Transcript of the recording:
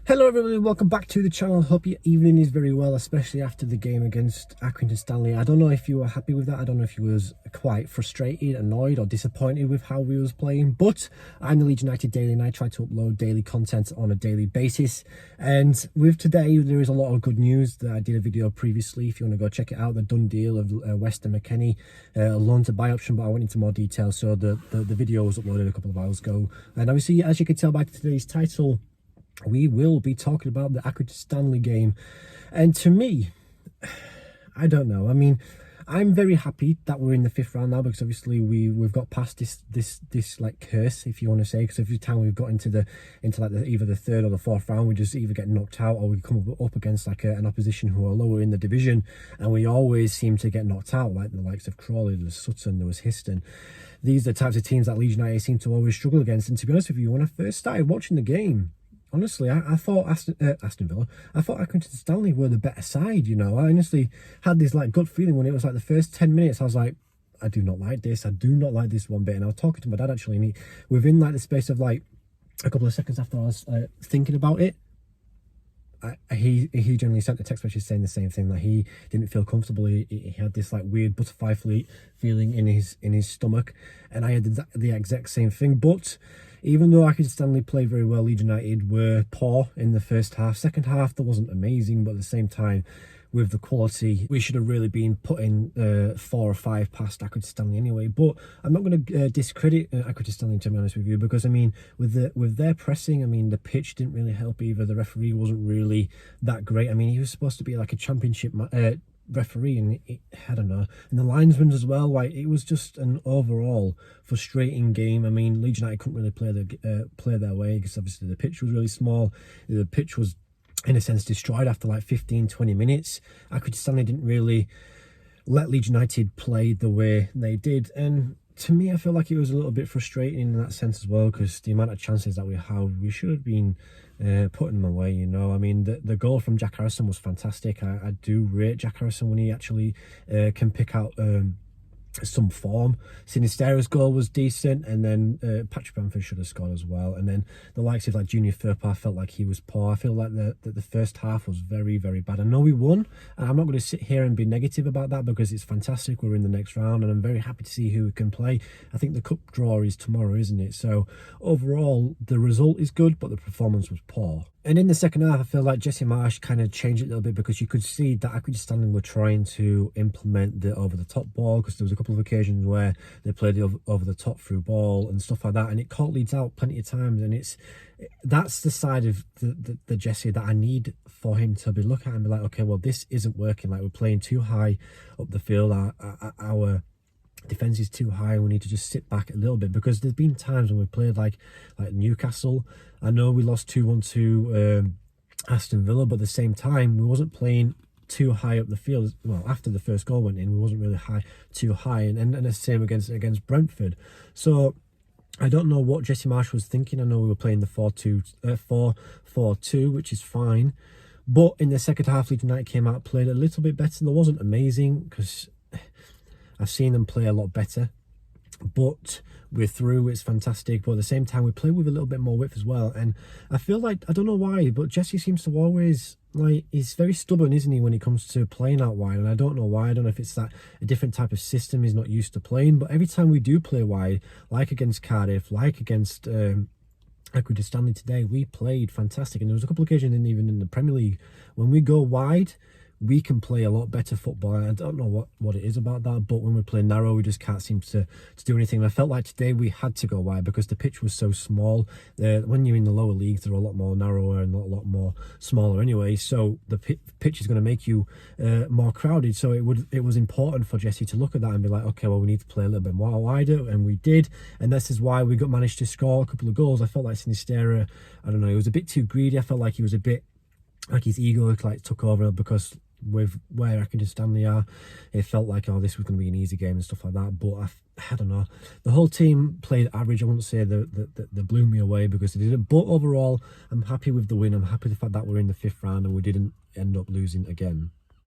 Hello everybody, welcome back to the channel. Hope your evening is very well, especially after the game against Accrington Stanley. I don't know if you were happy with that. I don't know if you was quite frustrated, annoyed or disappointed with how we was playing, but I'm the Leeds United Daily and I try to upload daily content on a daily basis. And with today, there is a lot of good news. That I did a video previously. If you want to go check it out, the done deal of Weston McKennie, a loan to buy option, but I went into more detail. So the video was uploaded a couple of hours ago. And obviously, as you can tell by today's title, we will be talking about the Accrington Stanley game. And to me, I don't know. I mean, I'm very happy that we're in the fifth round now, because obviously we've got past this like curse, if you want to say, because every time we've got into either the third or the fourth round, we just either get knocked out or we come up against like an opposition who are lower in the division, and we always seem to get knocked out, like the likes of Crawley, there was Sutton, there was Histon. These are the types of teams that Leeds United seem to always struggle against. And to be honest with you, when I first started watching the game, honestly, I thought Aston Villa, I thought Accrington Stanley were the better side, you know. I honestly had this like gut feeling when it was like the first 10 minutes. I was like, I do not like this. I do not like this one bit. And I was talking to my dad actually, and within like the space of like a couple of seconds after I was thinking about it, he generally sent a text message saying the same thing, that he didn't feel comfortable. He had this like weird butterfly feeling in his stomach, and I had the exact same thing. But even though Accrington Stanley played very well, Leeds United were poor in the first half. Second half, there wasn't amazing, but at the same time, with the quality, we should have really been putting 4 or 5 past Accrington Stanley anyway. But I'm not going to discredit Accrington Stanley, to be honest with you, because I mean, with their pressing, I mean, the pitch didn't really help either. The referee wasn't really that great. I mean, he was supposed to be like a championship referee, and I don't know, and the linesmen as well. Like, it was just an overall frustrating game. I mean, Leeds United couldn't really play their way, because obviously the pitch was really small. The pitch was in a sense destroyed after like 15-20 minutes. Accrington Stanley didn't really let Leeds United play the way they did, and to me, I feel like it was a little bit frustrating in that sense as well, because the amount of chances that we had, we should have been putting them away, you know. I mean, the goal from Jack Harrison was fantastic. I do rate Jack Harrison when he actually can pick out some form. Sinisterra's goal was decent, and then Patrick Bamford should have scored as well. And then the likes of like Junior Firpo, I felt like he was poor. I feel like the first half was very, very bad. I know we won, and I'm not going to sit here and be negative about that, because it's fantastic. We're in the next round, and I'm very happy to see who we can play. I think the cup draw is tomorrow, isn't it? So overall, the result is good, but the performance was poor. And in the second half, I feel like Jesse Marsch kind of changed it a little bit, because you could see that Accrington Stanley were trying to implement the over-the-top ball, because there was a couple of occasions where they played the over-the-top through ball and stuff like that, and it caught Leeds out plenty of times. And that's the side of the Jesse that I need for him to be looking at and be like, okay, well, this isn't working. Like, we're playing too high up the field. Our defense is too high. We need to just sit back a little bit, because there's been times when we played like Newcastle. I know we lost 2-1 to Aston Villa, but at the same time, we wasn't playing too high up the field. Well, after the first goal went in, we wasn't really too high, and the same against Brentford. So I don't know what Jesse Marsch was thinking. I know we were playing the 4-4-2, which is fine, but in the second half, Leeds United came out, played a little bit better. There wasn't amazing, because I've seen them play a lot better, but we're through. It's fantastic. But at the same time, we play with a little bit more width as well. And I feel like, I don't know why, but Jesse seems to always, like, he's very stubborn, isn't he, when it comes to playing out wide? And I don't know why. I don't know if it's that a different type of system he's not used to playing. But every time we do play wide, like against Cardiff, like against Accrington Stanley today, we played fantastic. And there was a couple of occasions, even in the Premier League, when we go wide, we can play a lot better football. I don't know what it is about that, but when we play narrow, we just can't seem to do anything. And I felt like today we had to go wide, because the pitch was so small. When you're in the lower leagues, they're a lot more narrower and a lot more smaller anyway, so the pitch is going to make you more crowded. So it was important for Jesse to look at that and be like, okay, well, we need to play a little bit more wider, and we did. And this is why we managed to score a couple of goals. I felt like Sinisterra, I don't know, he was a bit too greedy. I felt like he was a bit like his ego like took over, because with where Accrington Stanley are, it felt like, oh, this was going to be an easy game and stuff like that. But I don't know, the whole team played average. I wouldn't say they blew me away, because they didn't, but overall, I'm happy with the win. I'm happy with the fact that we're in the fifth round and we didn't end up losing again.